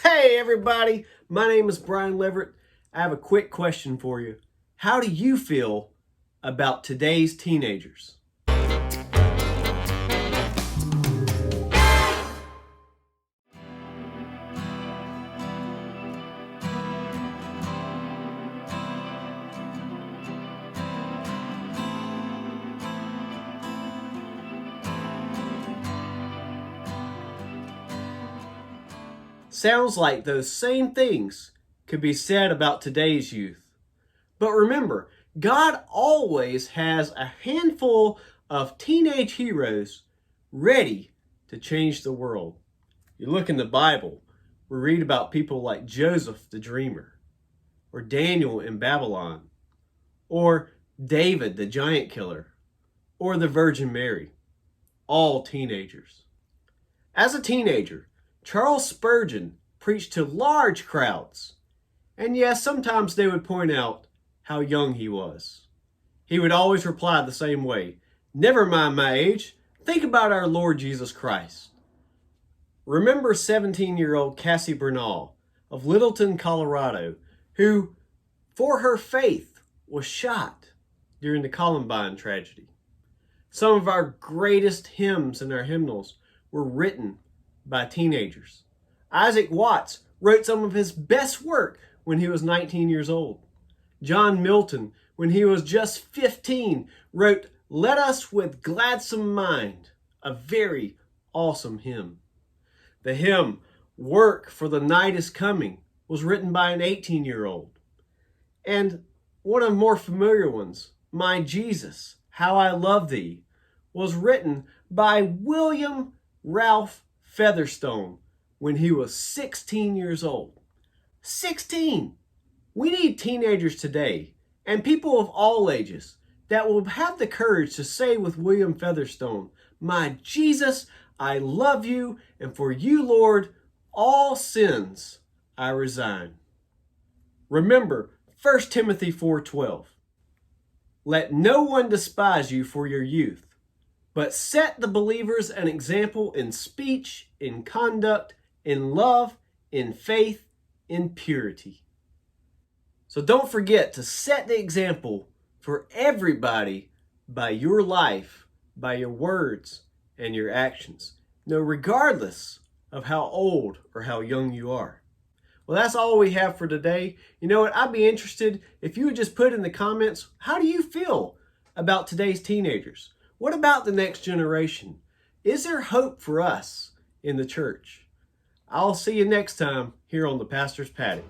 Hey everybody, my name is Brian Leverett. I have a quick question for you. How do you feel about today's teenagers? Sounds like those same things could be said about today's youth. But remember, God always has a handful of teenage heroes ready to change the world. You look in the Bible, we read about people like Joseph the dreamer, or Daniel in Babylon, or David the giant killer, or the Virgin Mary, all teenagers. As a teenager, Charles Spurgeon preached to large crowds, and yes, sometimes they would point out how young he was. He would always reply the same way, "Never mind my age, think about our Lord Jesus Christ." Remember 17-year-old Cassie Bernal of Littleton, Colorado, who, for her faith, was shot during the Columbine tragedy. Some of our greatest hymns and our hymnals were written by teenagers. Isaac Watts wrote some of his best work when he was 19 years old. John Milton, when he was just 15, wrote "Let Us with Gladsome Mind," a very awesome hymn. The hymn "Work, for the Night is Coming" was written by an 18-year-old. And one of the more familiar ones, "My Jesus, How I Love Thee," was written by William Ralph Featherstone when he was 16 years old. 16! We need teenagers today, and people of all ages, that will have the courage to say with William Featherstone, "My Jesus, I love you, and for you, Lord, all sins I resign." Remember 1 Timothy 4:12. "Let no one despise you for your youth, but set the believers an example in speech, in conduct, in love, in faith, in purity." So don't forget to set the example for everybody by your life, by your words, and your actions, regardless of how old or how young you are. Well, that's all we have for today. You know what? I'd be interested if you would just put in the comments, how do you feel about today's teenagers? What about the next generation? Is there hope for us in the church? I'll see you next time here on the Pastor's Paddock.